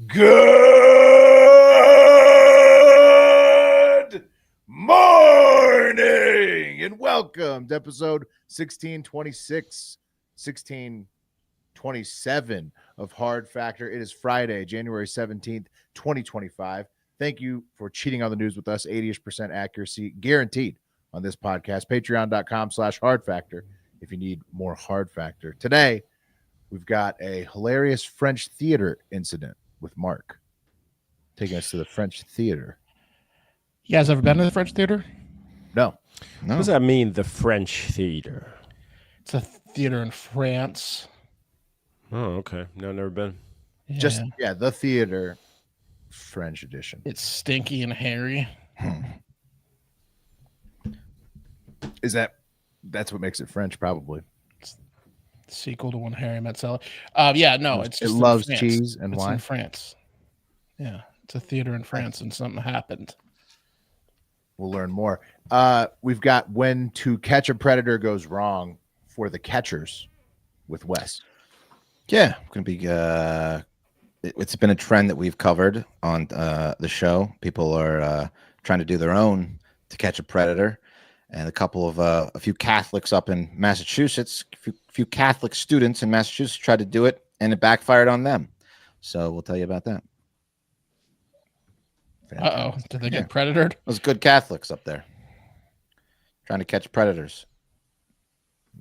Good morning and welcome to episode 1626, 1627 of Hard Factor. It is Friday, January 17th, 2025. Thank you for cheating on the news with us. 80% accuracy guaranteed on this podcast. Patreon.com/Hard Factor if you need more Hard Factor. Today, we've got a hilarious French theater incident with Mark taking us to the French theater. You guys ever been to the French theater? No. What does that mean, the French theater? It's a theater in France. Oh, okay. No, never been. Yeah. The theater French edition. It's stinky and hairy. That's what makes it French, probably. Sequel to When Harry Met Sally. It's just it loves France. cheese and it's wine. In France. Yeah, it's a theater in France, and something happened. We'll learn more. We've got When to Catch a Predator Goes Wrong for the Catchers with Wes. Yeah, going to be. It's been a trend that we've covered on the show. People are trying to do their own To Catch a Predator, and a few Catholics up in Massachusetts, a few Catholic students in Massachusetts tried to do it, and it backfired on them. So we'll tell you about that. Uh-oh. Did they get predatored? Those good Catholics up there trying to catch predators.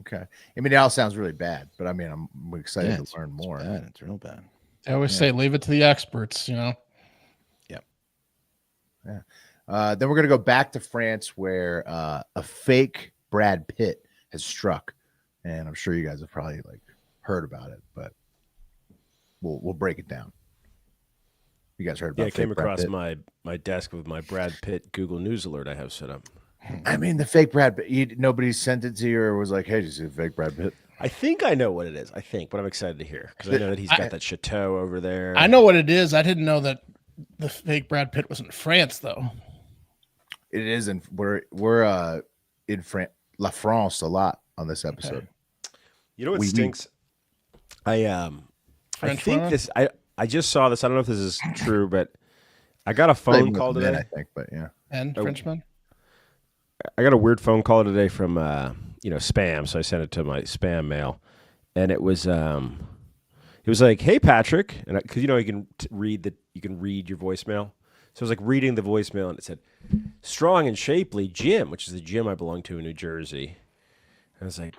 Okay. I mean, it all sounds really bad, but I mean, I'm excited to learn more. It's real bad. I always say leave it to the experts, you know? Yep. Yeah. Then we're going to go back to France where a fake Brad Pitt has struck. And I'm sure you guys have probably heard about it, but we'll break it down. You guys heard about it? Yeah, I came across my desk with my Brad Pitt Google News alert I have set up. I mean, the fake Brad Pitt, nobody sent it to you or was like, hey, did you see the fake Brad Pitt? I think I know what it is. But I'm excited to hear because I know that he's got that chateau over there. I know what it is. I didn't know that the fake Brad Pitt was in France, though. It is, and we're in La France a lot on this episode. Okay. You know what stinks? I think this. I just saw this. I don't know if this is true, but I got a phone call today. I think, but yeah. And Frenchman? I got a weird phone call today from spam, so I sent it to my spam mail, and it was like, "Hey Patrick," and because you can read your voicemail, so I was like reading the voicemail, and it said, "Strong and Shapely Gym," which is the gym I belong to in New Jersey. And I was like,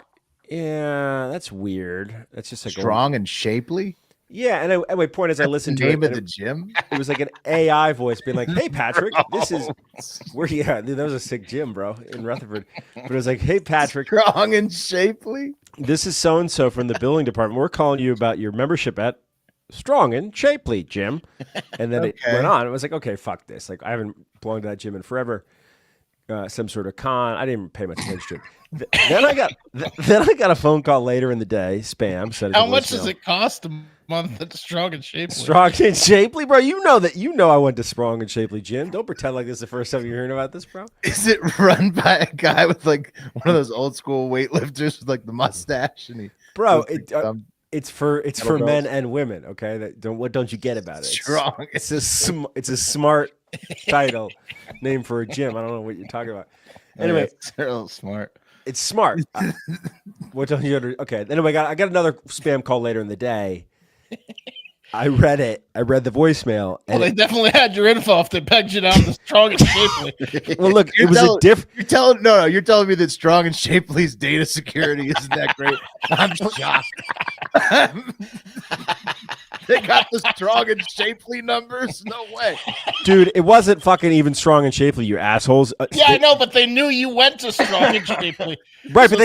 "Yeah, that's weird. That's just like Strong and Shapely." Yeah, and my point is, I listened to name of the gym. It was like an AI voice being like, "Hey, Patrick, this is where." Yeah, dude, that was a sick gym, bro, in Rutherford. But it was like, "Hey, Patrick, Strong and Shapely. This is so and so from the billing department. We're calling you about your membership at Strong and Shapely Gym." And then it went on. It was like, okay, fuck this. Like, I haven't belonged to that gym in forever. Some sort of con. I didn't pay much attention to it. Then I got a phone call later in the day. Spam. How much does it cost a month at Strong and Shapely? Strong and Shapely, bro. You know I went to Strong and Shapely Gym. Don't pretend like this is the first time you're hearing about this, bro. Is it run by a guy with one of those old school weightlifters with the mustache? And it's for men and women. Okay, what don't you get about it? Strong. It's a smart title name for a gym. I don't know what you're talking about. Anyway, it's real smart. It's smart. What don't you under? Okay. Anyway, I got another spam call later in the day. I read it. I read the voicemail. Well, they definitely had your info if they pegged you down to Strong and Shapely. Well, look, it was a different. You're telling me that Strong and Shapely's data security isn't that great. I'm shocked. They got the Strong and Shapely numbers? No way. Dude, it wasn't fucking even Strong and Shapely, you assholes. I know, but they knew you went to Strong and Shapely. Right, so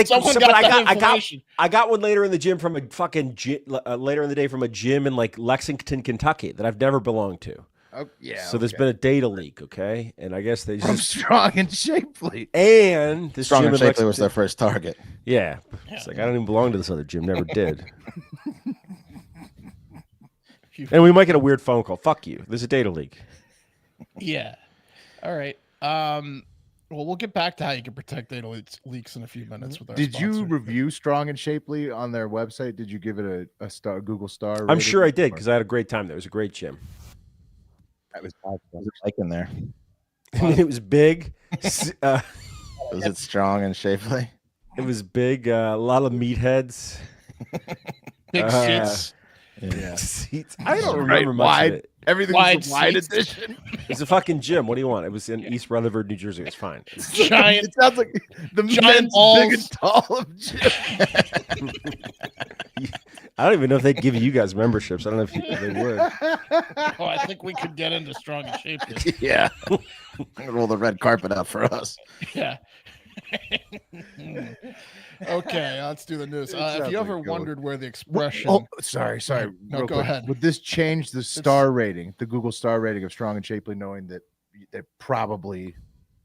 I got one later in the gym from a fucking later in the day from a gym in Lexington, Kentucky that I've never belonged to. Oh, yeah. So there's been a data leak, okay? And I guess they just from Strong and Shapely. And this Strong gym and Shapely was their first target. Yeah. It's like I don't even belong to this other gym, never did. And we might get a weird phone call. Fuck you. There's a data leak. Yeah. All right. Well, we'll get back to how you can protect data leaks in a few minutes with our Did you sponsor. review Strong and Shapely on their website? Did you give it a star, Google star? I'm rating? sure I did because I had a great time there. It was a great gym. That was What was it like in there? I mean, it was big. Was it strong and shapely? It was big. A lot of meatheads. Big seats. Yeah. Seats. I don't Right, remember much wide. of it. Everything's Wide a wide seats. edition. It's a fucking gym. What do you want? It was in East Rutherford, New Jersey. It's fine. Giant. It sounds like the Giant men's balls. big and tall of gym. I don't even know if they'd give you guys memberships. I don't know if they would. Oh, I think we could get into strong and shapely. Yeah. Roll the red carpet out for us. Yeah. Okay, let's do the news. If sounds you ever like a good wondered where the expression, Oh, sorry. No, Real go quick. ahead. Would this change the star rating, the Google star rating of Strong and Shapely, knowing that they're probably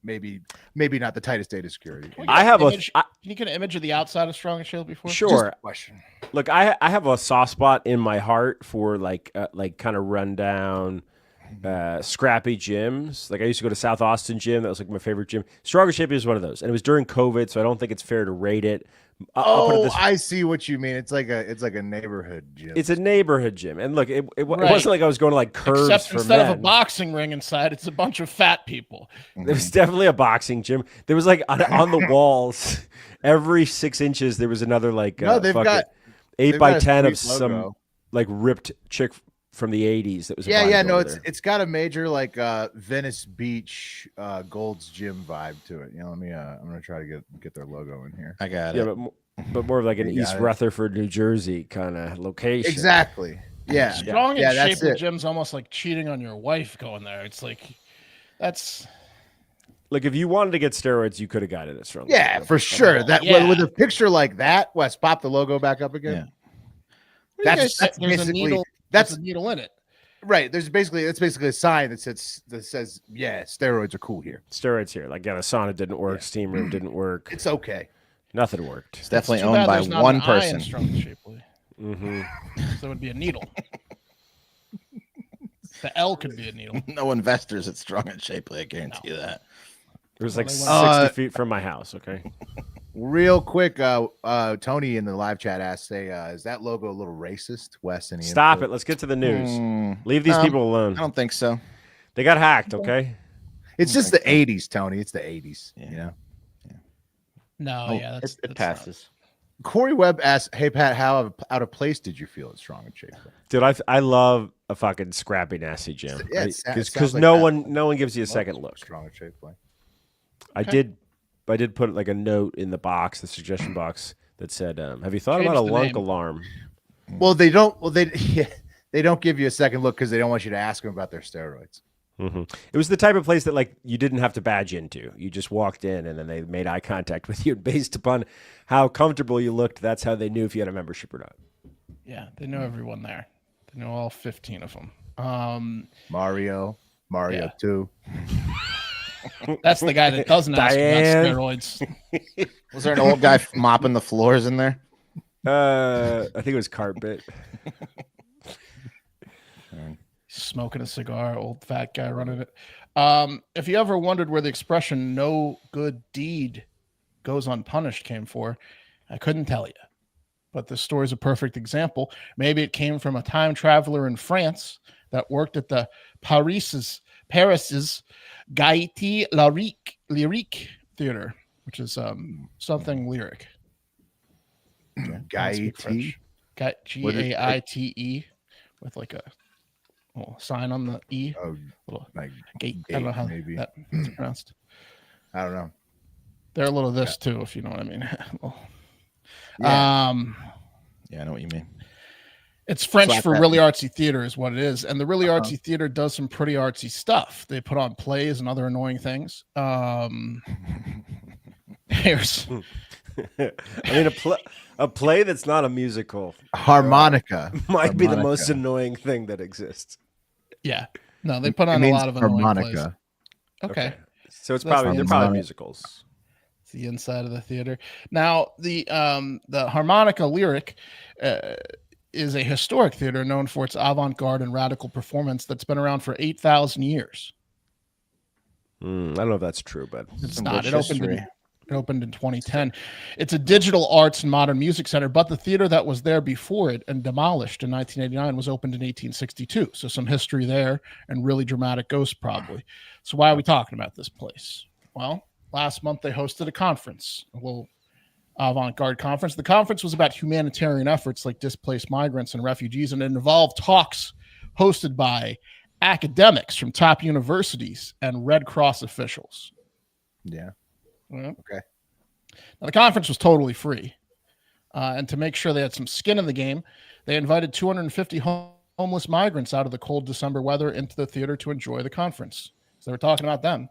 maybe not the tightest data security? Can we I get have an a image- Can you get an image of the outside of strong and shapely before? Sure. Just a question. Look, I have a soft spot in my heart for like kind of rundown, scrappy gyms. Like I used to go to South Austin gym. That was like my favorite gym. Strong and Shapely was one of those, and it was during COVID, so I don't think it's fair to rate it. I'll put it this way. I see what you mean. It's like a neighborhood gym. It's a neighborhood gym, and look, it Right. wasn't like I was going to like curves Except for instead men. of a boxing ring inside, it's a bunch of fat people. There was definitely a boxing gym. There was like on the walls, every 6 inches, there was another like No, they've fucking got 8 by 10 of sweet some logo. like ripped chick from the 80s. That was a No, bodybuilder. it's got a major like Venice Beach Gold's Gym vibe to it. You know, I'm gonna try to get their logo in here. I got yeah, it. but more of like an You got East it. Rutherford, New Jersey kind of location. Exactly. Yeah. Strong Yeah, and that's shapely it. gym's almost like cheating on your wife going there. It's like that's Like if you wanted to get steroids, you could have got it at Strong. Yeah, for sure. That yeah. with a picture like that, Wes, pop the logo back up again. Yeah. That's there's basically a needle. that's There's a needle in it. right. That's basically a sign that says yeah, steroids are cool here. Steroids here. Like yeah, the sauna didn't work, steam room didn't work, It's okay. nothing worked. It's definitely Too owned bad by there's not one an eye in person. strong and shapely. Mm-hmm. So it would be a needle. The L could be a needle. No investors at Strong and Shapely. I guarantee you that. It was like Well, 60 they feet from my house. Okay. Real quick, Tony in the live chat asked, "Say, is that logo a little racist?" Wes, any Stop input? it. Let's get to the news. Mm, Leave these no, people I alone. don't think so. They got hacked. Okay. It's just the '80s, Tony. It's the '80s. Yeah. You know. No, Oh, yeah, that's it that's passes. Corey Webb asked, "Hey Pat, how out of place did you feel at Strong and Shapely?" Dude, I love a fucking scrappy nasty gym. Yeah, it sounds Because like no that. one gives you a second look. Strong and Shapely. I did put like a note in the box, the suggestion box that said, "Have you thought Change about a the lunk name. alarm?" Well, they don't. Well, they yeah, they don't give you a second look because they don't want you to ask them about their steroids. Hmm. It was the type of place that like you didn't have to badge into. You just walked in and then they made eye contact with you. Based upon how comfortable you looked, that's how they knew if you had a membership or not. yeah. They know everyone there. They know all 15 of them. Mario Yeah. 2. That's the guy that doesn't ask Diane. about steroids. Was there an old guy mopping the floors in there? I think it was carpet. Smoking a cigar, old fat guy running it. If you ever wondered where the expression "no good deed goes unpunished" came for, I couldn't tell you. But this story is a perfect example. Maybe it came from a time traveler in France that worked at the Paris's Gaieté Lyrique Theater, which is something lyric. Guy Speak T. French. Gaite with like a little sign on the E. Oh, Little like gate. I don't know how maybe. that's pronounced. I don't know. They're a little of this too, if you know what I mean. Well, Yeah. Yeah, I know what you mean. it's French Slap for that. really artsy theater is what it is. And the really artsy theater does some pretty artsy stuff. They put on plays and other annoying things. Here's I mean, a play that's not a musical Harmonica. might be the Harmonica. most annoying thing that exists. yeah. No, they put It on a means lot of annoying plays. harmonica. Okay. So it's That's probably the they're probably inside. musicals. It's the inside of the theater. Now, the harmonica lyric is a historic theater known for its avant-garde and radical performance that's been around for 8,000 years. I don't know if that's true, but It's Some not. rich It opened history. It opened in 2010. It's a digital arts and modern music center, but the theater that was there before it and demolished in 1989 was opened in 1862. So some history there and really dramatic ghosts probably. So why are we talking about this place? Well, last month they hosted a conference, a little avant-garde conference. The conference was about humanitarian efforts like displaced migrants and refugees, and it involved talks hosted by academics from top universities and Red Cross officials. Yeah. Okay. Now, the conference was totally free. And to make sure they had some skin in the game, they invited 250 homeless migrants out of the cold December weather into the theater to enjoy the conference. So they were talking about them.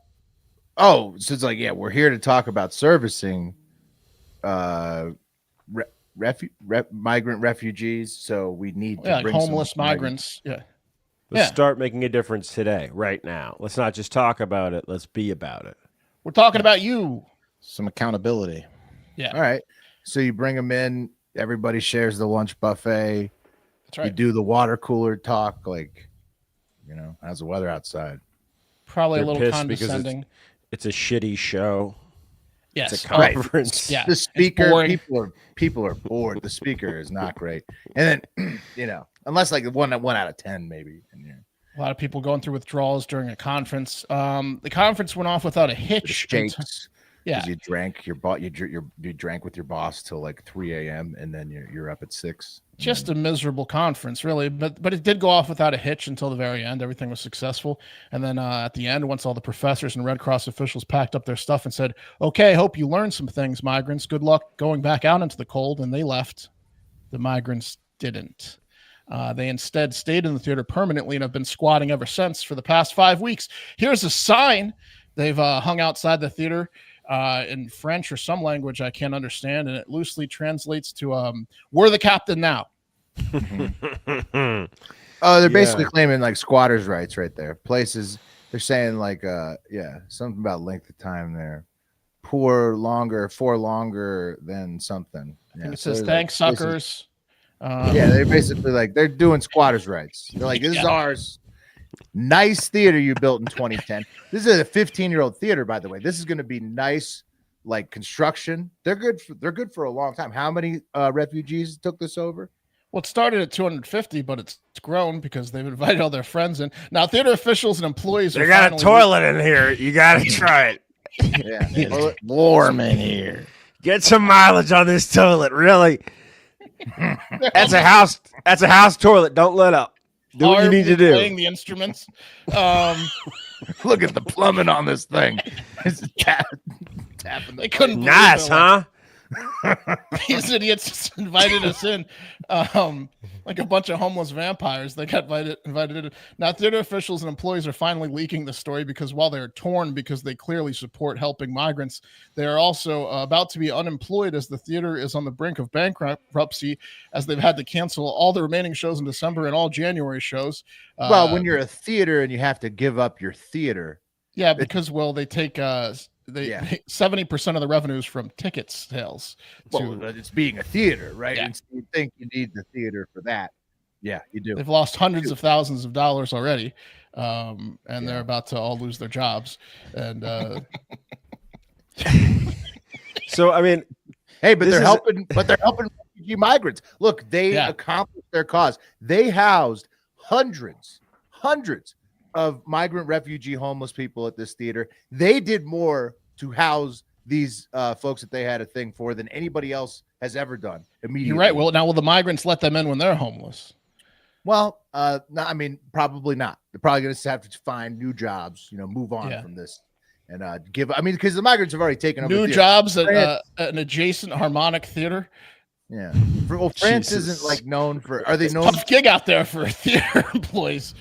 Oh, so it's like, yeah, we're here to talk about servicing migrant refugees. So we need to Like bring homeless some migrants. Yeah. let's start making a difference today, right now. Let's not just talk about it. Let's be about it. We're talking about you. Some accountability. Yeah. All right. So you bring them in. Everybody shares the lunch buffet. That's You right. do the water cooler talk. Like, how's the weather outside? Probably They're a little pissed because condescending. it's a shitty show. Yes. It's a conference. Yeah. The it's speaker, boring. people are bored. The speaker is not great. And then, unless like one out of 10, maybe. And, A lot of people going through withdrawals during a conference. The conference went off without a hitch. shakes. Yeah. Because you drank you drank with your boss till like 3 a.m. and then you're up at 6. Just a miserable conference, really. But it did go off without a hitch until the very end. Everything was successful. And then at the end, once all the professors and Red Cross officials packed up their stuff and said, okay, hope you learned some things, migrants. Good luck going back out into the cold. And they left. The migrants didn't. They instead stayed in the theater permanently and have been squatting ever since for the past 5 weeks. Here's a sign they've hung outside the theater in French or some language I can't understand, and it loosely translates to "We're the captain now." Oh, they're basically claiming like squatters' rights right there. Places they're saying like something about length of time there. For longer than something. I think it says thanks, suckers. They're basically like they're doing squatters' rights. They're like, this is ours. Nice theater you built in 2010. This is a 15-year-old theater, by the way. This is going to be nice, like construction. They're good for a long time. How many refugees took this over? Well, it started at 250, but it's grown because they've invited all their friends in. Now, theater officials and employees. They got a toilet in here. You got to try it. Yeah, It's warm in here. Get some mileage on this toilet. Really, that's a house. That's a house toilet. Don't let up. Do what you need to do. Playing the instruments. look at the plumbing on this thing. It's tapping. They couldn't. Nice, huh? These idiots just invited us in, like a bunch of homeless vampires. They got invited in. Now, theater officials and employees are finally leaking the story because while they're torn because they clearly support helping migrants, they are also about to be unemployed as the theater is on the brink of bankruptcy, as they've had to cancel all the remaining shows in December and all January shows. Well, when you're a theater and you have to give up your theater. Yeah, because they take 70% of the revenues from ticket sales. Well, it's being a theater, right? Yeah. And so you think you need the theater for that. Yeah, you do. They've lost hundreds of thousands of dollars already, and they're about to all lose their jobs. And so, I mean, hey, but they're helping. But they're helping refugee migrants. Look, they accomplished their cause. They housed hundreds of migrant, refugee, homeless people at this theater. They did more to house these folks that they had a thing for than anybody else has ever done. Immediately, you're right. Well, now will the migrants let them in when they're homeless? Well, no, I mean, probably not. They're probably going to have to find new jobs. Move on from this and give. I mean, because the migrants have already taken over new jobs at an adjacent harmonic theater. Yeah. France isn't like known for. Are they it's known? Tough gig out there for theater employees.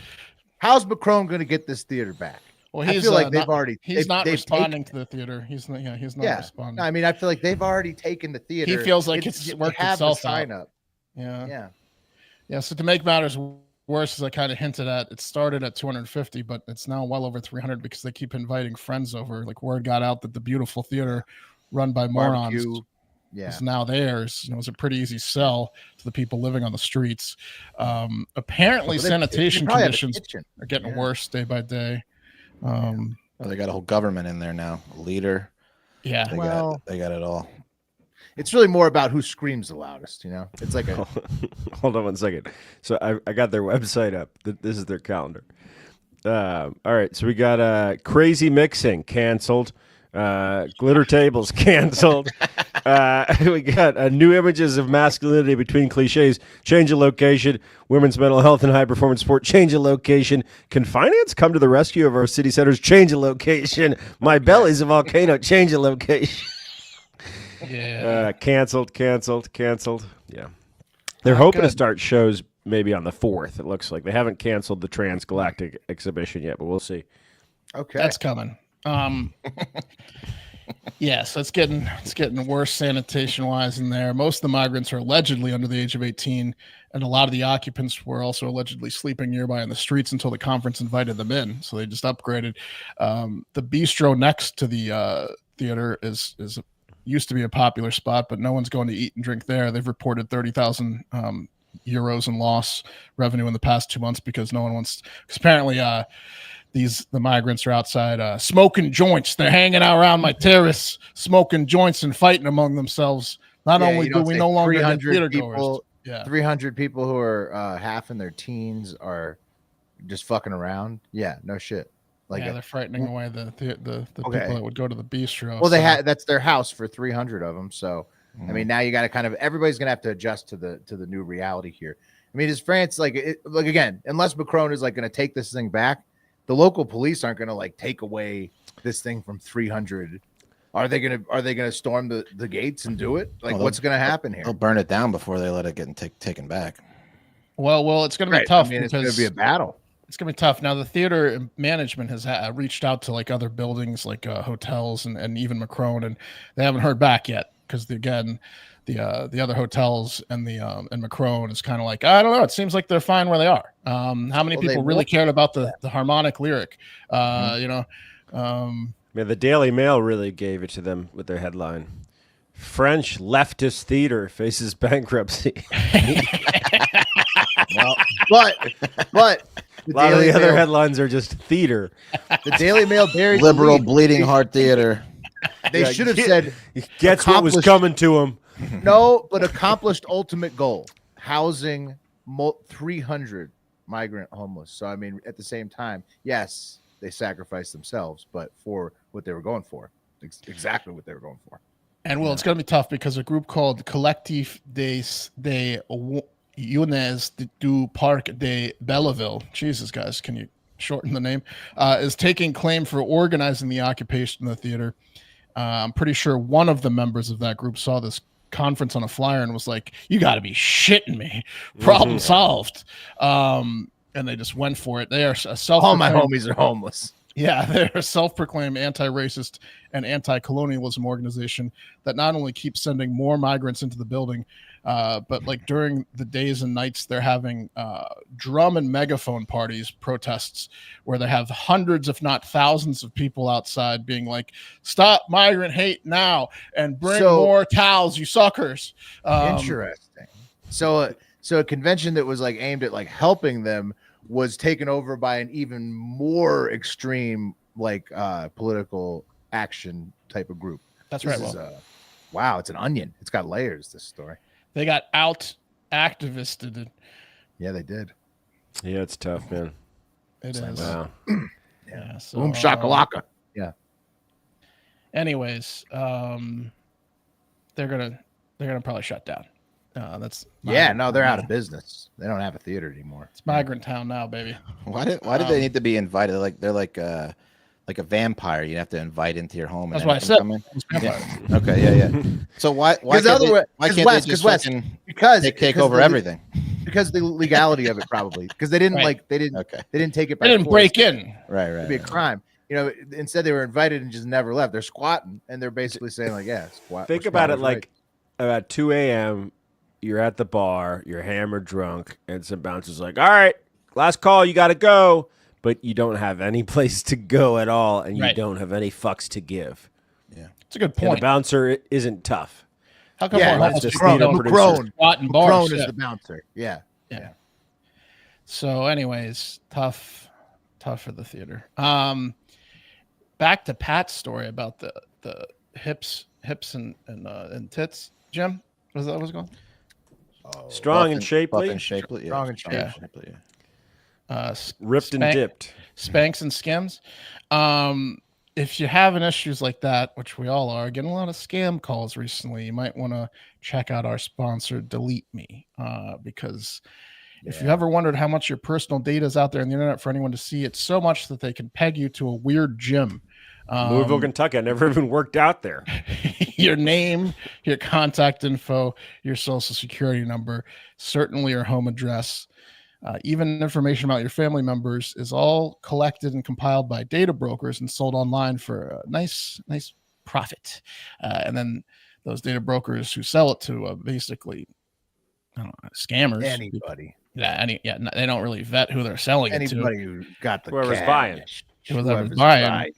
How's Macron going to get this theater back? Well, I feel like he's not responding to the theater. He's not responding. No, I mean, I feel like they've already taken the theater. He feels like it's worked itself sign out. Up. Yeah. So to make matters worse, as I kind of hinted at, it started at 250, but it's now well over 300 because they keep inviting friends over. Like word got out that the beautiful theater run by morons is now theirs. It was a pretty easy sell to the people living on the streets. Apparently, sanitation conditions are getting worse day by day. Well, they got a whole government in there now. A leader. Yeah. They got it all. It's really more about who screams the loudest. It's like a Hold on one second. So I got their website up. This is their calendar. All right. So we got crazy mixing canceled. Glitter tables canceled. We got new images of masculinity between cliches. Change of location. Women's mental health and high performance sport. Change of location. Can finance come to the rescue of our city centers? Change of location. My belly's a volcano. Change of location. Yeah. Canceled. Yeah. They're hoping to start shows maybe on the 4th. It looks like they haven't canceled the transgalactic exhibition yet, but we'll see. okay. That's coming. Yeah, so it's getting worse sanitation wise in there. Most of the migrants are allegedly under the age of 18, and a lot of the occupants were also allegedly sleeping nearby in the streets until the conference invited them in. So they just upgraded. The bistro next to the theater is used to be a popular spot, but no one's going to eat and drink there. They've reported 30,000 euros in loss revenue in the past 2 months because no one wants. Because apparently, the migrants are outside smoking joints. They're hanging out around my terrace, smoking joints and fighting among themselves. Not only do we no longer get theater goers, 300 people who are half in their teens are just fucking around. Yeah, no shit. Like they're frightening away the people that would go to the bistro. Well, that's their house for 300 of them. So I mean, now you got to everybody's gonna have to adjust to the new reality here. I mean, is France like again? Unless Macron is like going to take this thing back, the local police aren't going to like take away this thing from 300. Are they gonna storm the gates and do it? Like, what's going to happen here? They'll burn it down before they let it get taken back. Well, it's going to be tough. I mean, it's going to be a battle. It's going to be tough. Now, the theater management has reached out to like other buildings, like hotels and even Macron, and they haven't heard back yet because the other hotels and and Macron is kind of like, I don't know. It seems like they're fine where they are. How many people really cared about the harmonic lyric? Man, the Daily Mail really gave it to them with their headline: French leftist theater faces bankruptcy. Well, but a lot of the other headlines are just theater. The Daily Mail buried liberal bleeding heart theater. They should have said gets what was coming to him. No, but accomplished ultimate goal: housing 300 migrant homeless. So I mean, at the same time, yes, they sacrificed themselves, but for what they were going for, exactly what they were going for. And it's going to be tough because a group called Collectif des Jeunes du Parc de Belleville, Jesus guys, can you shorten the name, is taking claim for organizing the occupation of the theater. I'm pretty sure one of the members of that group saw this conference on a flyer and was like, you got to be shitting me. Problem solved. And they just went for it. They are all my homies are homeless. Yeah, they're a self-proclaimed anti-racist and anti-colonialism organization that not only keeps sending more migrants into the building, but like during the days and nights, they're having drum and megaphone protests, where they have hundreds, if not thousands, of people outside being like, "Stop migrant hate now and bring more towels, you suckers." Interesting. So a convention that was like aimed at like helping them was taken over by an even more extreme like political action type of group. That's right. Wow, it's an onion. It's got layers, this story. They got out activisted. Yeah, they did. Yeah, it's tough, man. It is. Wow. Yeah. So, boom shakalaka. Yeah. Anyways, they're gonna probably shut down. They're out of business. They don't have a theater anymore. It's migrant town now, baby. Why did they need to be invited? They're like a vampire. You have to invite into your home. That's what I said. Yeah. Okay, yeah. So why can't they just take over everything? Because the legality of it, probably because they didn't they didn't take it. They didn't break in. Right. It'd be a crime. Instead they were invited and just never left. They're squatting and they're basically saying like, yeah, squat. Think about it like about 2 a.m. You're at the bar, you're hammered drunk, and some bouncer's like, all right, last call, you got to go. But you don't have any place to go at all, and you don't have any fucks to give. Yeah. It's a good point. And the bouncer isn't tough. How come Macron is the bouncer. Yeah. So anyways, tough for the theater. back to Pat's story about the hips and tits, Jim. Was that what's going? Oh, Strong and shapely. Buff and shapely. Strong and Yeah. shapely. Ripped and dipped. Spanks and skims. If you're having issues like that, which we all are, getting a lot of scam calls recently, you might want to check out our sponsor, DeleteMe, because if you ever wondered how much your personal data is out there on the internet for anyone to see, it's so much that they can peg you to a weird gym. Louisville, Kentucky. I never even worked out there. Your name, your contact info, your social security number, certainly your home address, even information about your family members is all collected and compiled by data brokers and sold online for a nice profit. And then those data brokers who sell it to basically, I don't know, scammers. Anybody. They don't really vet who they're selling it to. Anybody who got the Whoever's cash. buying. Whoever's buying.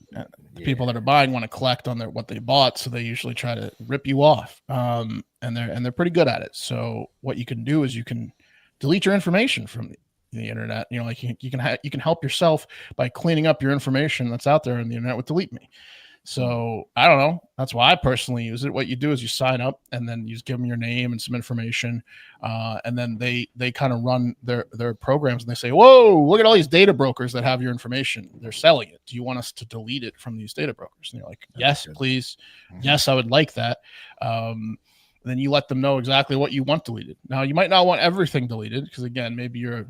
The people that are buying want to collect on what they bought, so they usually try to rip you off. And they're pretty good at it. So what you can do is you can delete your information from the internet. You know, like you can help yourself by cleaning up your information that's out there on the internet with DeleteMe. So I don't know. That's why I personally use it. What you do is you sign up and then you just give them your name and some information. And then they kind of run their programs and they say, whoa, look at all these data brokers that have your information. They're selling it. Do you want us to delete it from these data brokers? And you're like, yes, please. Yes, I would like that. Then you let them know exactly what you want deleted. Now you might not want everything deleted because again, maybe you're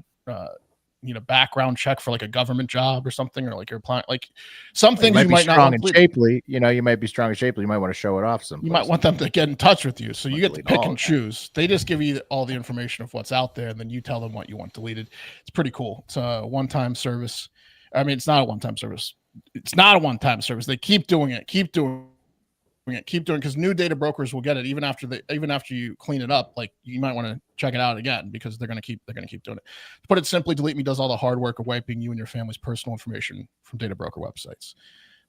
background check for like a government job or something, or like you're applying like some things you might not strong and shapely. You know, you might be strong and shapely. You might want to show it off some. You might want them to get in touch with you, so you get to pick and choose. They just give you all the information of what's out there, and then you tell them what you want deleted. It's pretty cool. It's a one-time service. I mean, it's not a one-time service. It's not a one-time service. They keep doing it. Keep doing because new data brokers will get it even after you clean it up. Like you might want to check it out again because they're going to keep doing it. To put it simply, DeleteMe does all the hard work of wiping you and your family's personal information from data broker websites.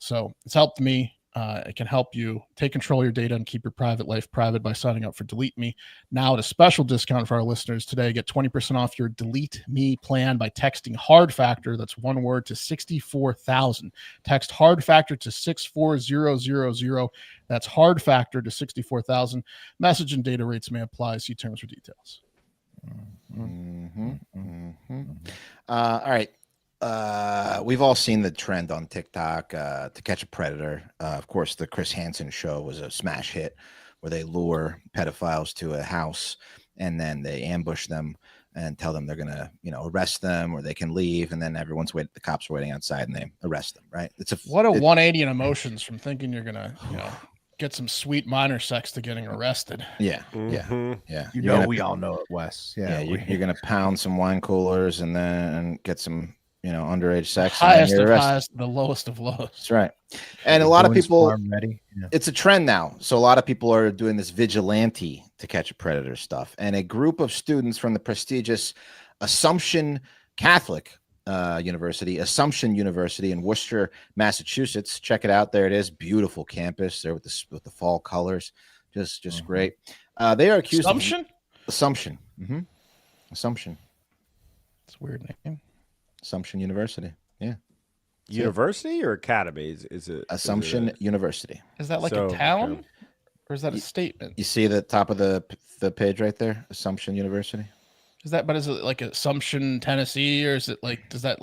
So it's helped me. It can help you take control of your data and keep your private life private by signing up for DeleteMe. Now at a special discount for our listeners today, get 20% off your DeleteMe plan by texting Hard Factor. That's one word to 64,000. Text Hard Factor to 64000. That's Hard Factor to 64,000. Message and data rates may apply. See terms for details. All right. We've all seen the trend on TikTok, To Catch a Predator. Of course, the Chris Hansen show was a smash hit where they lure pedophiles to a house and then they ambush them and tell them they're going to, arrest them or they can leave. And then the cops are waiting outside and they arrest them. Right. What a 180 in emotions from thinking you're going to, get some sweet minor sex to getting arrested. Yeah. Mm-hmm. Yeah. We all know it, Wes. Yeah. You're going to pound some wine coolers and then get some, underage sex. Highest of highs, the lowest of lows. That's right. And a lot of people, it's a trend now. So a lot of people are doing this vigilante To Catch a Predator stuff. And a group of students from the prestigious Assumption Catholic University in Worcester, Massachusetts. Check it out. There it is. Beautiful campus there with the fall colors. Just great. They are accused of Assumption. Mm-hmm. Assumption. It's a weird name. Assumption University. Yeah. University or academy? Is it Assumption University? Is that like a town or is that a statement? You see the top of the page right there? Assumption University. Is it like Assumption, Tennessee, or is it does that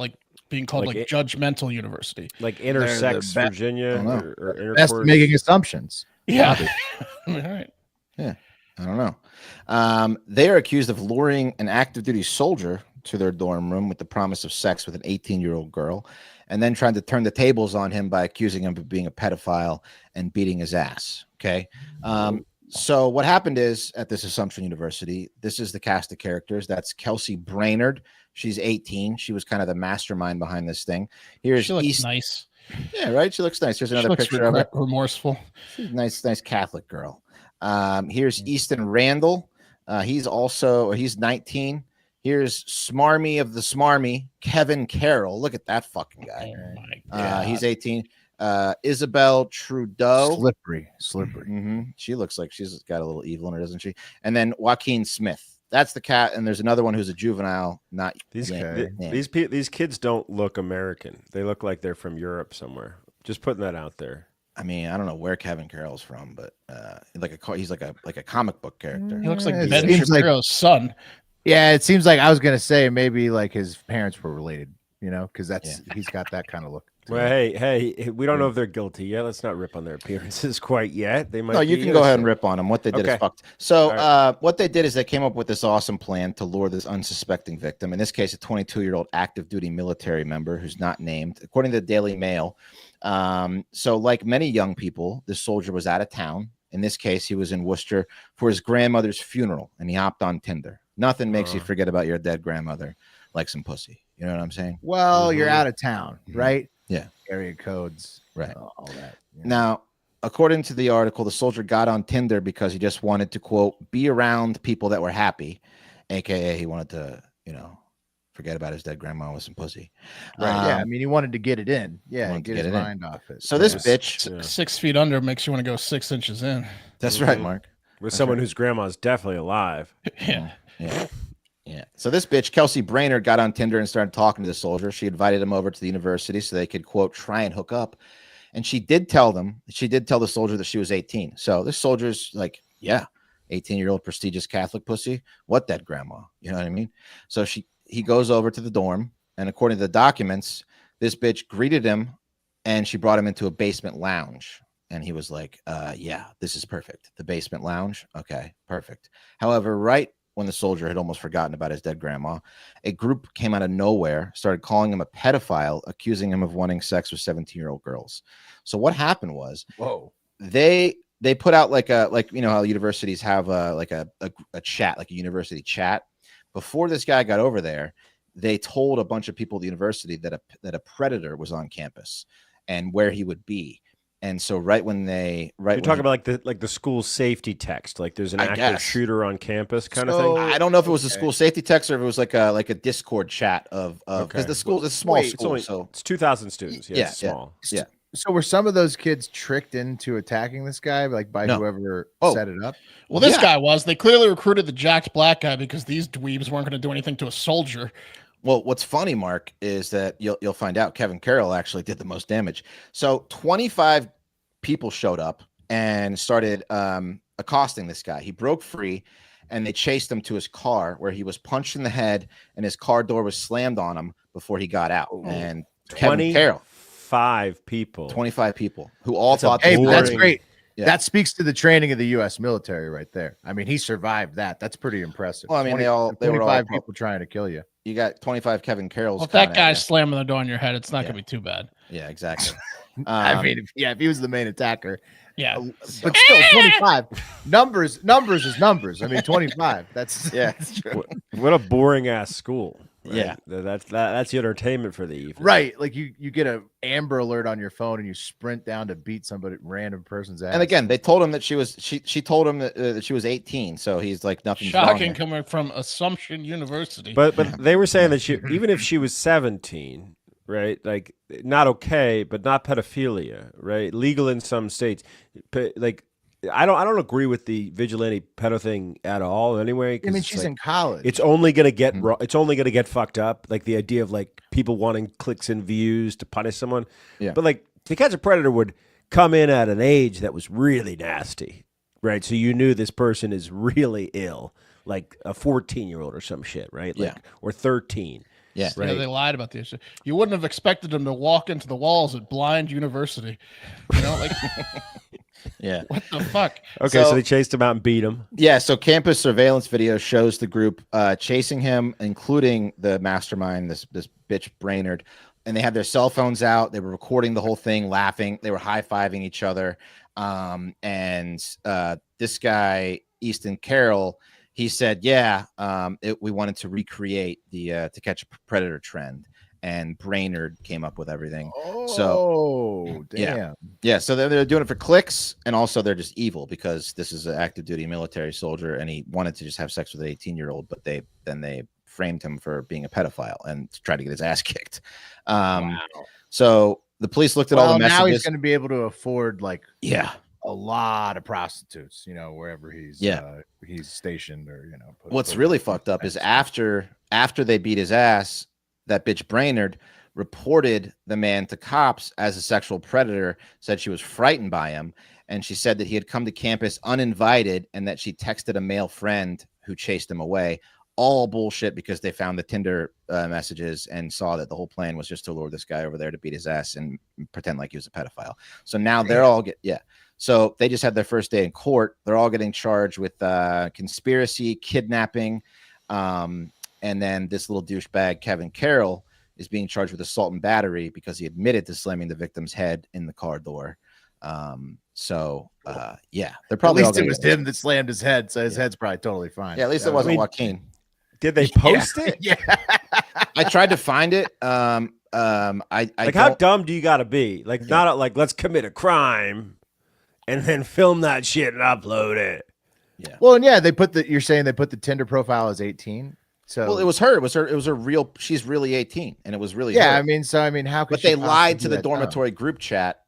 being called like judgmental university? Like intersex Virginia or intercourse? Best making assumptions. Yeah. All right. Yeah. I don't know. They are accused of luring an active duty soldier to their dorm room with the promise of sex with an 18-year-old girl, and then trying to turn the tables on him by accusing him of being a pedophile and beating his ass. Okay. So what happened is at this Assumption University, this is the cast of characters. That's Kelsey Brainerd. She's 18. She was kind of the mastermind behind this thing. Here's she looks nice. Yeah, right. She looks nice. Here's another picture of her. Remorseful. She's a nice Catholic girl. Here's Easton Randall. He's 19. Here's Smarmy of the Smarmy, Kevin Carroll. Look at that fucking guy. Oh my God. He's 18. Isabel Trudeau. Slippery. Mm-hmm. She looks like she's got a little evil in her, doesn't she? And then Joaquin Smith. That's the cat. And there's another one who's a juvenile. Not these kids don't look American. They look like they're from Europe somewhere. Just putting that out there. I mean, I don't know where Kevin Carroll's from, but he's like a comic book character. He looks like It Ben seems like- Shapiro's son. Yeah, it seems like I was gonna say maybe like his parents were related, because he's got that kind of look. to Well, him. hey, we don't know if they're guilty yet. Let's not rip on their appearances quite yet. They might. No, you be can go ahead and innocent. rip on them. What they did Okay. is fucked. So All right. what they did is they came up with this awesome plan to lure this unsuspecting victim, in this case, a 22-year-old active duty military member who's not named, according to the Daily Mail. So like many young people, this soldier was out of town. In this case, he was in Worcester for his grandmother's funeral, and he hopped on Tinder. Nothing makes you forget about your dead grandmother like some pussy. You know what I'm saying? Well, you're out of town, right? Yeah. Area codes, Right. all that. Now, according to the article, the soldier got on Tinder because he just wanted to, quote, be around people that were happy, aka he wanted to, forget about his dead grandma with some pussy. Right. Yeah. I mean, he wanted to get it in. Yeah. wanted to Get get his it in. mind off it. So this Yeah. bitch, Yeah. 6 feet under makes you want to go 6 inches in. that's right, Mark. With someone whose grandma's definitely alive. Yeah. Yeah. So this bitch, Kelsey Brainerd, got on Tinder and started talking to the soldier. She invited him over to the university so they could, quote, try and hook up. And she did tell the soldier that she was 18. So this soldier's like, yeah, 18-year-old prestigious Catholic pussy. What dead grandma? You know what I mean? So he goes over to the dorm, and according to the documents, this bitch greeted him and she brought him into a basement lounge. And he was like, yeah, this is perfect. The basement lounge. Okay, perfect. However, right when the soldier had almost forgotten about his dead grandma, a group came out of nowhere, started calling him a pedophile, accusing him of wanting sex with 17-year-old girls. So what happened was, Whoa. they put out like how universities have a chat, like a university chat. Before this guy got over there, they told a bunch of people at the university that a predator was on campus and where he would be. And so you're talking about like the school safety text, like there's an I active guess. shooter on campus kind of So- thing. I don't know if it was a school safety text or if it was like a Discord chat of because Okay. the school it's a small Wait, school, It's so it's 2,000 students. Yeah, Yeah, it's small. yeah. So were some of those kids tricked into attacking this guy, like by No. whoever Oh. set it up? Well, this Yeah. guy was. They clearly recruited the jacked black guy because these dweebs weren't going to do anything to a soldier. Well, what's funny, Mark, is that you'll find out Kevin Carroll actually did the most damage. So 25 people showed up and started accosting this guy. He broke free, and they chased him to his car, where he was punched in the head, and his car door was slammed on him before he got out. And Kevin Carroll, 25 people. 25 people who all That's a thought Hey, they were- that's Boring. great. Yeah. That speaks to the training of the U.S. military right there. I mean, he survived that. That's pretty impressive. Well, I mean, they were all 25 people trying to kill you. You got 25 Kevin Carrolls. Well, if that coming at guy's ya. slamming the door on your head, it's not Yeah. going to be too bad. Yeah, exactly. I mean, if he was the main attacker, Yeah. but still 25 numbers is numbers. I mean, 25. That's Yeah, it's true. What a boring ass school. right? Yeah. That's the entertainment for the evening. right. Like you get a Amber Alert on your phone and you sprint down to beat somebody, random person's ass. And again, they told him that she told him that she was 18, so he's like nothing's wrong Shocking here. coming from Assumption University. But they were saying that she, even if she was 17, right? Like not okay, but not pedophilia, right? Legal in some states. But like I don't agree with the vigilante pedo thing at all anyway. I 'cause mean, it's she's like, in college. it's only gonna get Mhm. it's only gonna get fucked up. Like the idea of like people wanting clicks and views to punish someone. Yeah. But like To Catch a Predator would come in at an age that was really nasty, right? So you knew this person is really ill, like a 14-year-old or some shit, right? Like, Yeah. or 13. Yeah. Yeah, Right. they lied about the issue. You wouldn't have expected them to walk into the walls at Blind University. You know, like Yeah. what the fuck? Okay, so So- they chased him out and beat him. Yeah. So campus surveillance video shows the group chasing him, including the mastermind, this bitch Brainerd. And they had their cell phones out. They were recording the whole thing, laughing. They were high-fiving each other. And this guy, Easton Carroll, he said, yeah, we wanted to recreate the To Catch a Predator trend. And Brainerd came up with everything. Oh, yeah. damn. Yeah, so they're doing it for clicks, and also they're just evil because this is an active duty military soldier, and he wanted to just have sex with an 18-year-old, but they framed him for being a pedophile and tried to get his ass kicked. So the police looked at all Well, the now he's messages. going to be able to afford like Yeah, a lot of prostitutes, wherever he's stationed or what's really fucked up is after they beat his ass, that bitch Brainerd reported the man to cops as a sexual predator, said she was frightened by him. And she said that he had come to campus uninvited and that she texted a male friend who chased him away. All bullshit, because they found the Tinder messages and saw that the whole plan was just to lure this guy over there to beat his ass and pretend like he was a pedophile. So now they're all So they just had their first day in court. They're all getting charged with conspiracy, kidnapping. And then this little douchebag, Kevin Carroll, is being charged with assault and battery because he admitted to slamming the victim's head in the car door. They're probably at least it was him that slammed his head, so his head's probably totally fine. Yeah, at least it wasn't Joaquin. Did they post it? Yeah. I tried to find it. I how dumb do you got to be? Like, not like, let's commit a crime and then film that shit and upload it. Yeah. Well, and you're saying they put the Tinder profile as 18. So it was her. It was her real. She's really 18, and it was really her. I mean, how could? But they lied to the dormitory group chat,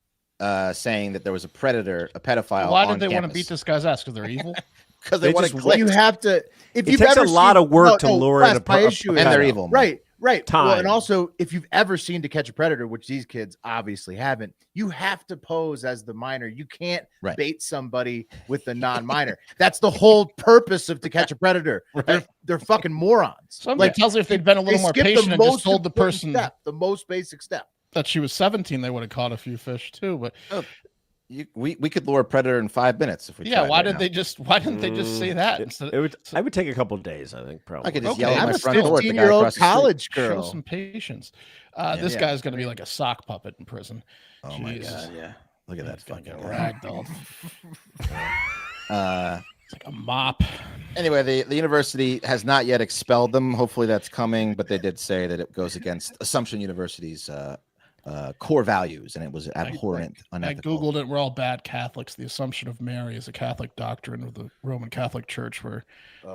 saying that there was a pedophile. Why did they want to beat this guy's ass? Because they're evil. Because they want to click. You have to. If it takes a lot of work to lure in my issue, and they're evil. Right. Time. Well, and also, if you've ever seen To Catch a Predator, which these kids obviously haven't, you have to pose as the minor. You can't bait somebody with the non-minor. That's the whole purpose of To Catch a Predator. They're fucking morons. Somebody tells me if they'd been a little more patient and just told the person the most basic step that she was 17, they would have caught a few fish too. But we could lure a predator in 5 minutes if we. Why didn't they just say that instead? I would take a couple of days. I think probably. I could just yell at my front door. 15-year-old college girl. Show some patience. This guy's going to be like a sock puppet in prison. Oh my god! Yeah, look at that fucking ragdoll. It's like a mop. Anyway, the university has not yet expelled them. Hopefully, that's coming. But they did say that it goes against Assumption University's core values, and it was abhorrent, unethical. I googled it. We're all bad Catholics. The Assumption of Mary is a Catholic doctrine of the Roman Catholic Church, where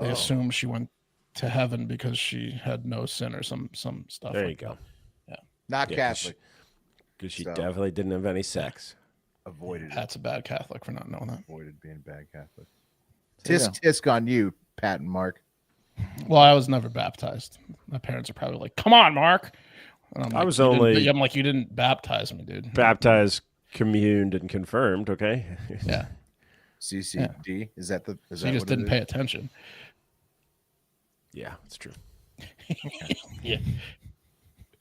they assume she went to heaven because she had no sin or some stuff. There you go. That. Yeah, not Catholic, because she definitely didn't have any sex. Avoided. That's a bad Catholic for not knowing that. Avoided being bad Catholic. Tisk on you, Pat and Mark. Well, I was never baptized. My parents are probably like, "Come on, Mark." I'm like, you didn't baptize me, dude. Baptized, communed, and confirmed. Okay. Yeah. CCD is that the? So you just didn't pay attention. Yeah, it's true. Yeah.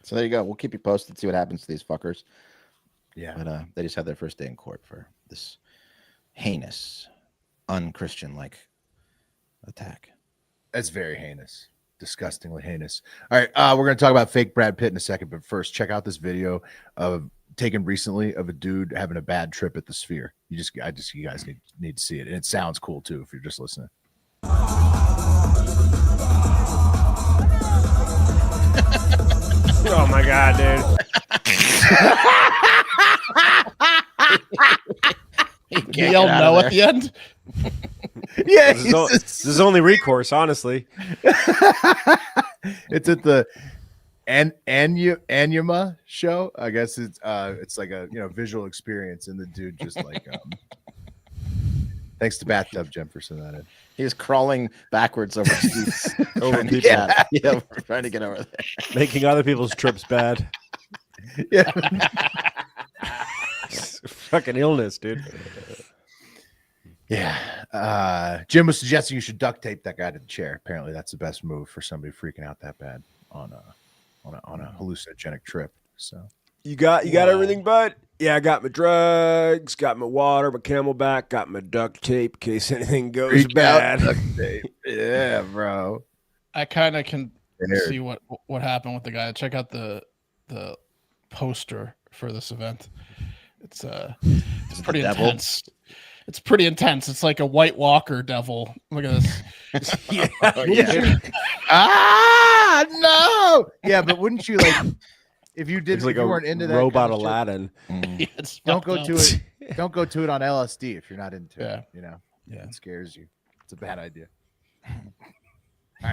So there you go. We'll keep you posted. See what happens to these fuckers. Yeah. But they just had their first day in court for this heinous, unchristian-like attack. That's very heinous. Disgustingly heinous. All right, we're going to talk about fake Brad Pitt in a second, but first, check out this video taken recently of a dude having a bad trip at the Sphere. You guys need to see it, and it sounds cool too if you're just listening. Oh my god, dude! You yelled no at the end. Yeah, this is only recourse, honestly. It's at the Anima show. I guess it's like a visual experience, and the dude just like thanks to Bathtub Jim for sending that in. He was crawling backwards over seats, over people. Yeah, we're trying to get over there, making other people's trips bad. Yeah, fucking illness, dude. Yeah. Jim was suggesting you should duct tape that guy to the chair. Apparently, that's the best move for somebody freaking out that bad on a hallucinogenic trip. So you got everything, bud. Yeah, I got my drugs, got my water, my Camelback, got my duct tape in case anything goes bad. Duct tape. Yeah, bro. I kind of can see what happened with the guy. Check out the poster for this event. It's pretty intense. It's pretty intense. It's like a White Walker devil. Look at this. No. Yeah, but wouldn't you like if you did? It's like if you weren't into that robot kind of Aladdin. Yeah, don't go to it. Don't go to it on LSD if you're not into it. Yeah, it scares you. It's a bad idea. All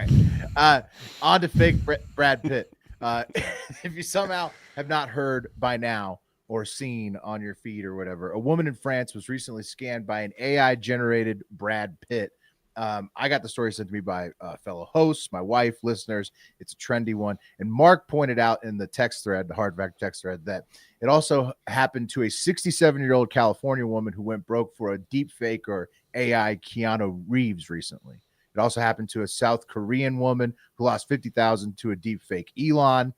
right, on to fake Brad Pitt. If you somehow have not heard by now or seen on your feed or whatever, a woman in France was recently scanned by an AI-generated Brad Pitt I got the story sent to me by fellow hosts, my wife, listeners. It's a trendy one. And Mark pointed out in the text thread, the hard fact text thread, that it also happened to a 67-year-old California woman who went broke for a deep fake or AI Keanu Reeves recently. It also happened to a South Korean woman who lost $50,000 to a deep fake Elon.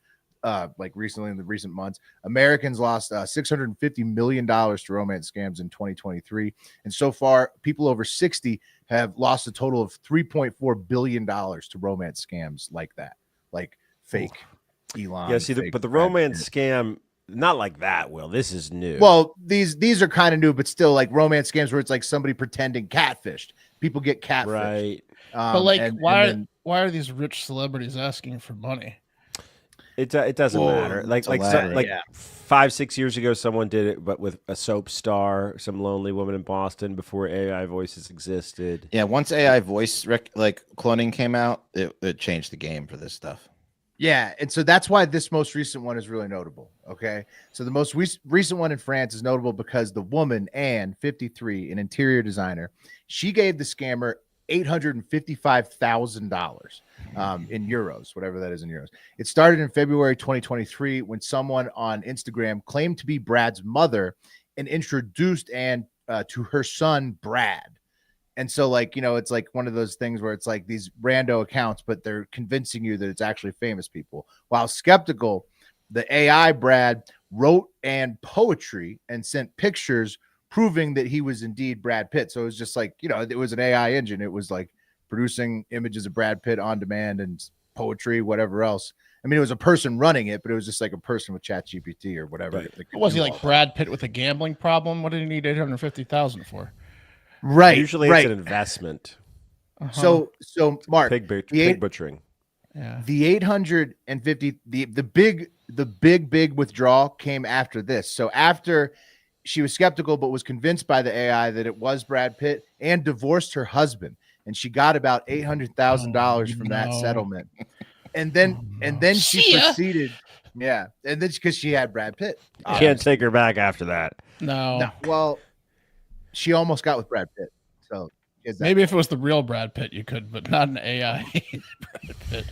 Like recently in the recent months, Americans lost $650 million to romance scams in 2023. And so far, people over 60 have lost a total of $3.4 billion to romance scams like that, like fake Elon. Yeah, see, fake but the Brad romance Pitt. scam, not like that, Will. This is new. Well, these are kind of new, but still like romance scams where it's like somebody pretending catfished. People get catfished. Right. But like, and why then, are these rich celebrities asking for money? It doesn't matter. Like it's elaborate. 5-6 years ago, someone did it, but with a soap star, some lonely woman in Boston before AI voices existed. Yeah, once AI voice cloning came out, it changed the game for this stuff. Yeah, and so that's why this most recent one is really notable. Okay, so the most recent one in France is notable because the woman, Anne, 53, an interior designer, she gave the scammer $855,000 in euros, whatever that is in euros. It started in February 2023 when someone on Instagram claimed to be Brad's mother and introduced Anne to her son, Brad. And so, like, you know, it's like one of those things where it's like these rando accounts, but they're convincing you that it's actually famous people. While skeptical, the AI Brad wrote Anne poetry and sent pictures proving that he was indeed Brad Pitt. So it was just like, you know, it was an AI engine. It was like producing images of Brad Pitt on demand and poetry, whatever else. I mean, it was a person running it, but it was just like a person with ChatGPT or whatever. Right. Was he like Brad Pitt with a gambling problem? What did he need 850,000 for? Right. Usually right. it's an investment. So Mark, Pig butchering. Yeah. The 850, the big withdrawal came after this. So after she was skeptical, but was convinced by the AI that it was Brad Pitt and divorced her husband. And she got about $800,000 from that settlement. And then she proceeded. Yeah. And then because she had Brad Pitt. Can't take her back after that. No. Well, she almost got with Brad Pitt. So maybe if it was the real Brad Pitt, you could, but not an AI Brad Pitt.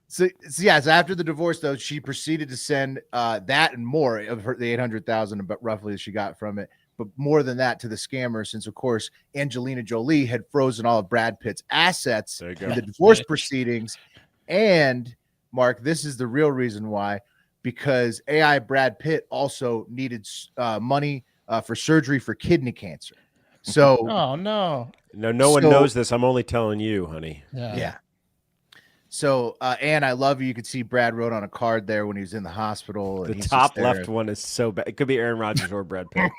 So after the divorce, though, she proceeded to send that and more of the 800,000, but roughly she got from it, but more than that to the scammer, since of course Angelina Jolie had frozen all of Brad Pitt's assets in the divorce proceedings. And Mark, this is the real reason why, because AI Brad Pitt also needed money for surgery for kidney cancer. So, oh no, no one knows this. I'm only telling you, honey. Yeah. So, Anne, I love you. You could see Brad wrote on a card there when he was in the hospital. The top left one is so bad. It could be Aaron Rodgers or Brad Pitt.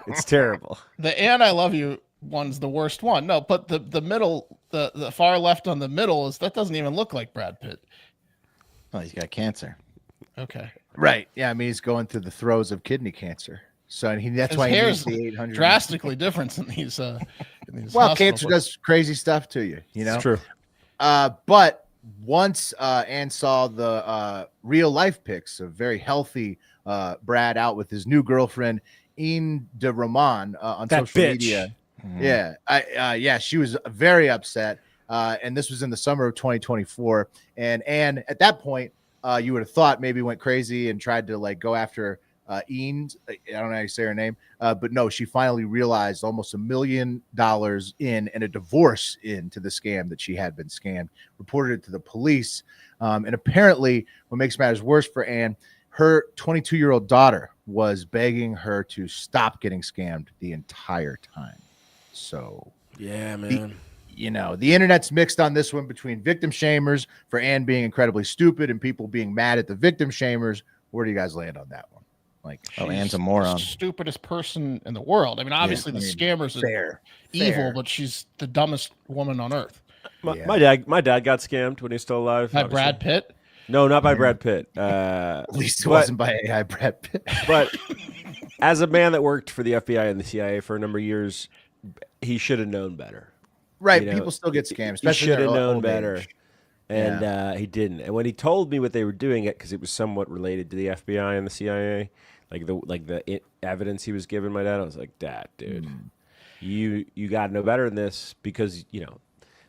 It's terrible. The Anne, I love you one's the worst one. No, but the middle, the far left on the middle that doesn't even look like Brad Pitt. Oh, he's got cancer. Okay. Right. Yeah. I mean, he's going through the throes of kidney cancer. So that's why he needs the 800. Drastically different in these. Well, cancer does crazy stuff to you. You know. It's true. But once Anne saw the real life pics of very healthy Brad out with his new girlfriend, Ian de Roman, on that social bitch. media. Yeah, she was very upset. And this was in the summer of 2024. And Anne, at that point, you would have thought maybe went crazy and tried to like go after Ian. I don't know how you say her name, but no, she finally realized almost $1 million in and a divorce into the scam that she had been scammed, reported it to the police. And apparently what makes matters worse for Anne, her 22-year-old daughter was begging her to stop getting scammed the entire time. So yeah, man. The internet's mixed on this one between victim shamers for Anne being incredibly stupid and people being mad at the victim shamers. Where do you guys land on that one? Like, Anne's a moron. Stupidest person in the world. I mean, obviously the scammers are evil, but she's the dumbest woman on earth. My dad got scammed when he's still alive. By Brad Pitt? No, not by Brad Pitt. At least it wasn't by AI Brad Pitt. But as a man that worked for the FBI and the CIA for a number of years, he should have known better. Right, people still get scammed. Especially he should have known better. Age. And he didn't. And when he told me what they were doing, it because it was somewhat related to the FBI and the CIA, like the evidence he was giving my dad, I was like, "Dad, dude, you got to know better than this," because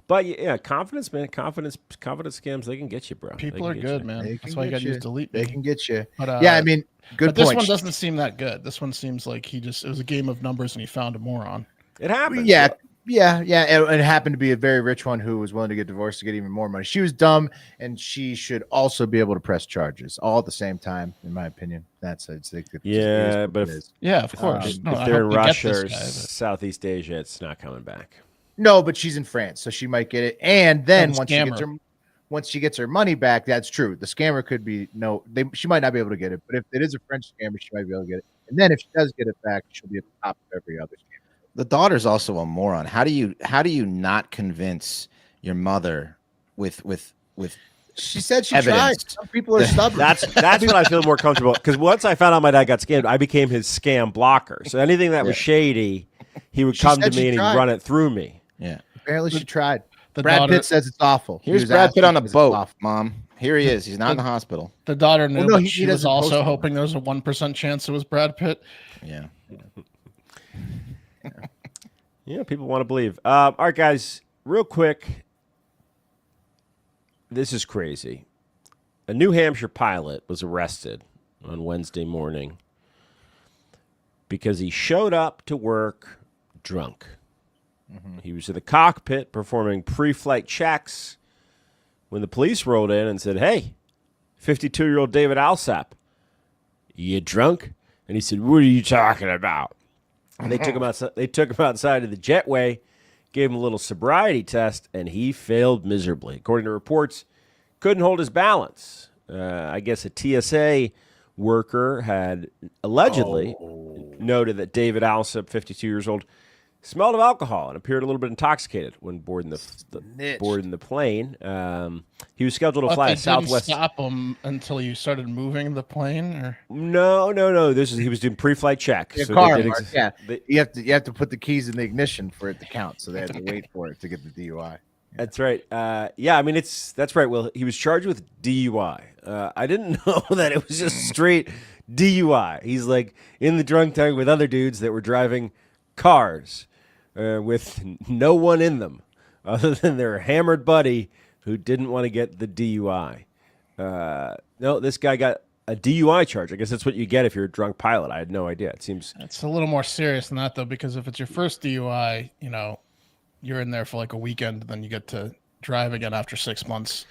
But yeah, confidence, man. Confidence scams, they can get you, bro. People are good, man. They That's can why you get got to use you. delete. They can get you. But, Yeah, I mean, good but this point. one doesn't seem that good. This one seems like it was a game of numbers and he found a moron. It happens. Yeah. It happened to be a very rich one who was willing to get divorced to get even more money. She was dumb, and she should also be able to press charges all at the same time, in my opinion. That's it. Yeah, but of course. if they're in Russia or Southeast Asia, it's not coming back. No, but she's in France, so she might get it. And then And once she gets her money back, that's true. The scammer could be she might not be able to get it, but if it is a French scammer, she might be able to get it. And then if she does get it back, she'll be at the top of every other scammer. The daughter's also a moron. How do you not convince your mother with She said she evidence? tried. Some people are stubborn. That's what I feel more comfortable, because once I found out my dad got scammed, I became his scam blocker. So anything that was shady, he would come to me and he'd run it through me. Yeah. Apparently she tried. The Brad daughter- Pitt says it's awful. Here's Brad Pitt on a boat, Mom. Here he is. He's not in the hospital. The daughter knew, no, but he she was doesn't post also them. hoping there was a 1% chance it was Brad Pitt. Yeah. Yeah, people want to believe. All right, guys, real quick. This is crazy. A New Hampshire pilot was arrested on Wednesday morning because he showed up to work drunk. He was in the cockpit performing pre-flight checks when the police rolled in and said, "Hey, 52-year-old David Alsap, you drunk?" And he said, "What are you talking about?" And they took him outside. They took him outside of the jetway, gave him a little sobriety test, and he failed miserably. According to reports, couldn't hold his balance. I guess a TSA worker had allegedly noted that David Alsop, 52 years old, smelled of alcohol and appeared a little bit intoxicated when boarding the plane. He was scheduled to fly a Southwest. Didn't stop him until you started moving the plane, or No. He was doing pre-flight check. Your So car, they did Mark, you have to put the keys in the ignition for it to count. So they had to wait for it to get the DUI. That's right. That's right. Well, he was charged with DUI. I didn't know that it was just straight DUI. He's like in the drunk tank with other dudes that were driving cars with no one in them other than their hammered buddy who didn't want to get the DUI. No, this guy got a DUI charge. I guess that's what you get if you're a drunk pilot. I had no idea. It seems it's a little more serious than that, though, because if it's your first DUI, you're in there for like a weekend, then you get to drive again after 6 months.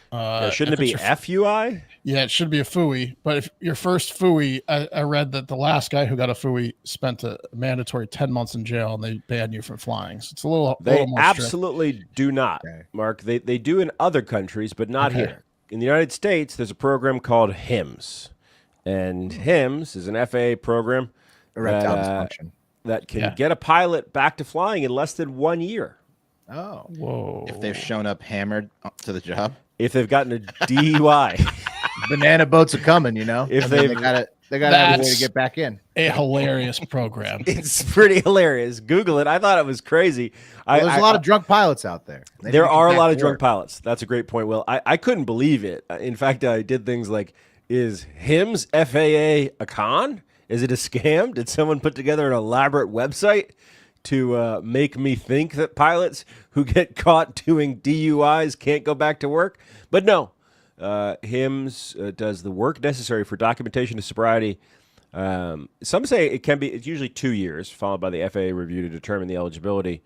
shouldn't it be FUI? Yeah, it should be a FUI. But if your first FUI, I read that the last guy who got a FUI spent a mandatory 10 months in jail, and they banned you from flying. So it's a little more absolutely strict. Do not, Mark. They do in other countries, but not here. In the United States, there's a program called HIMSS. And HIMSS is an FAA program Erectile dysfunction. that can get a pilot back to flying in less than 1 year. Oh, whoa! If they've shown up hammered to the job, if they've gotten a DUI, banana boats are coming. If they got to have a way to get back in. A hilarious program. It's pretty hilarious. Google it. I thought it was crazy. There's a lot of drunk pilots out there. There are a lot of drunk pilots. That's a great point, Will. I couldn't believe it. In fact, I did things like, is HIMSS FAA a con? Is it a scam? Did someone put together an elaborate website to make me think that pilots who get caught doing DUIs can't go back to work? But no, HIMSS does the work necessary for documentation of sobriety. Some say it's usually 2 years, followed by the FAA review to determine the eligibility.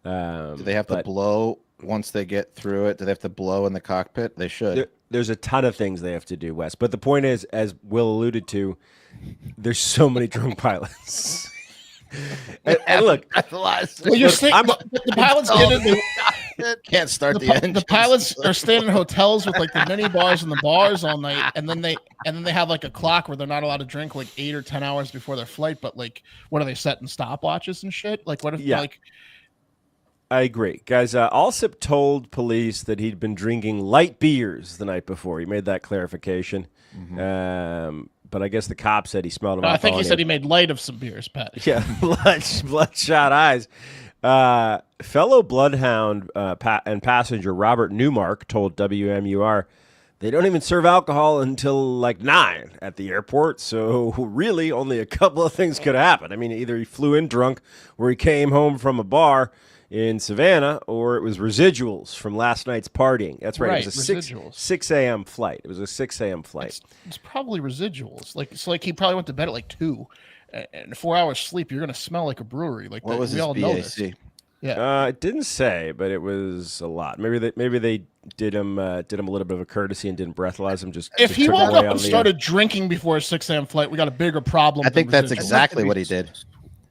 do they have to blow once they get through it? Do they have to blow in the cockpit? They should. There's a ton of things they have to do, Wes. But the point is, as Will alluded to, there's so many drunk pilots. and look, well, you're saying the pilots get in can't start the engine. The pilots are staying in hotels with like the mini bars and the bars all night, and then they have like a clock where they're not allowed to drink like 8 or 10 hours before their flight. But like, what are they setting stopwatches and shit? Like, what if like? I agree, guys. Alsip told police that he'd been drinking light beers the night before. He made that clarification. But I guess the cop said he smelled them. I think he said he made light of some beers, Pat. Yeah, bloodshot eyes. Fellow bloodhound and passenger Robert Newmark told WMUR they don't even serve alcohol until like 9 at the airport. So really only a couple of things could happen. I mean, either he flew in drunk or he came home from a bar in Savannah, or it was residuals from last night's partying. That's right. Right, It was a residuals. 6 a.m. flight. It was a 6 a.m. flight. It's probably residuals. Like he probably went to bed at like 2, and 4 hours sleep. You're gonna smell like a brewery. Like What was we his all know this. BAC? Yeah. It didn't say, but it was a lot. Maybe they did him a little bit of a courtesy and didn't breathalyze him. If he took woke away up on and the, started drinking before a 6 a.m. flight, we got a bigger problem. I think than that's residuals. exactly what he did.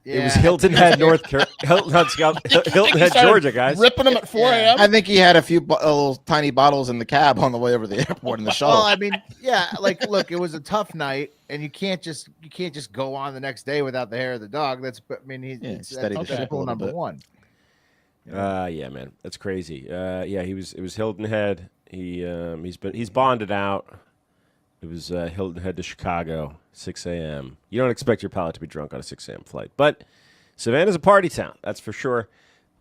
It was Hilton Head, Hilton Head, Started Georgia, guys. ripping them at 4 a.m. I think he had a few little tiny bottles in the cab on the way over to the airport in the shuttle. Well, I mean, yeah, like look, it was a tough night, and you can't just go on the next day without the hair of the dog. That's steady the ship a rule little number bit. one. Yeah, it was crazy. It was Hilton Head. He's bonded out. It was Hilton Head to Chicago, 6 a.m. You don't expect your pilot to be drunk on a 6 a.m. flight, but Savannah's a party town, that's for sure.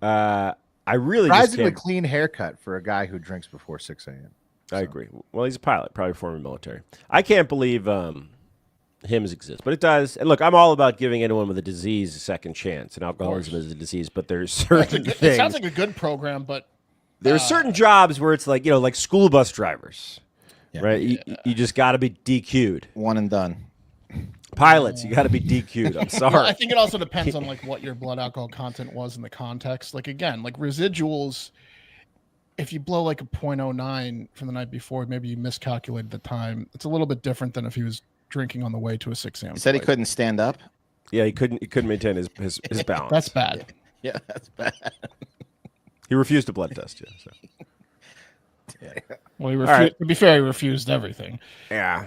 I really just Surprisingly can't. clean haircut for a guy who drinks before 6 a.m. I agree. Well, he's a pilot, probably former military. I can't believe HIMS exists, but it does. And look, I'm all about giving anyone with a disease a second chance, and alcoholism is a disease, but there's certain It things. sounds like a good program, but There are certain jobs where it's like, like school bus drivers, right? You just got to be DQ'd. One and done. Pilots, you got to be DQ'd. I'm sorry. Well, I think it also depends on like what your blood alcohol content was in the context. Like again, like residuals, if you blow like a 0.09 from the night before, maybe you miscalculated the time. It's a little bit different than if he was drinking on the way to a 6 a.m. He said he flight. couldn't stand up. Yeah, he couldn't maintain his balance. That's bad. Yeah, that's bad. He refused a blood test. Yeah, so. Well, he refused, right. to be fair, he refused everything. Yeah.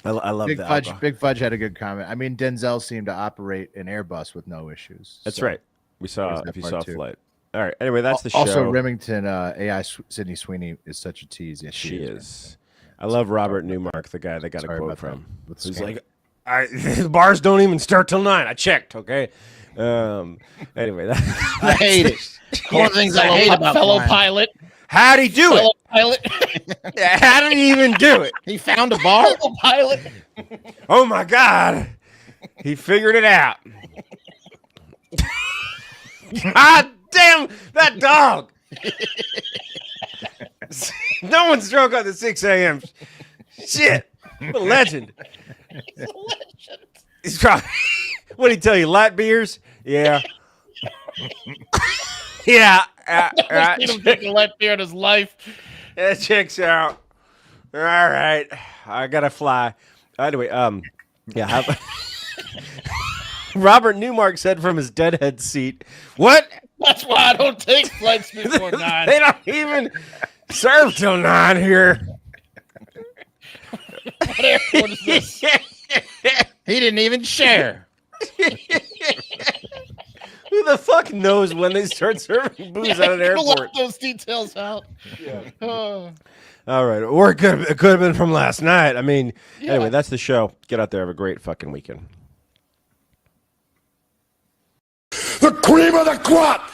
I love Big that. Fudge. Big Fudge had a good comment. I mean, Denzel seemed to operate an Airbus with no issues. That's so right. We saw there's that if you part saw a too. flight. All right. Anyway, that's the show. Also, Remington AI Sydney Sweeney is such a tease. Yes, She man. is. I love Robert Newmark, the guy that got a Sorry quote about from. that. With Who's scam. like, the bars don't even start till 9. I checked. Okay. Anyway, I hate it. One of the things I hate about fellow flying. pilot. how'd he do Fellow it? pilot. How did he even do it? He found a bar. Fellow pilot. Oh my God. He figured it out. God damn that dog. No one's drunk on the 6 a.m. Shit. What a legend. He's probably, what did he tell you? Light beers? Yeah. Yeah. I've seen him take a light beer in his life. That checks out. All right. I gotta fly. Anyway, yeah. Robert Newmark said from his deadhead seat, "What? That's why I don't take flights before 9. They don't even serve till 9 here." What airport is this? He didn't even share. Who the fuck knows when they start serving booze at an airport? Let those details out. Oh. All right. Or it could have been from last night. I mean, anyway, that's the show. Get out there. Have a great fucking weekend. The cream of the crop!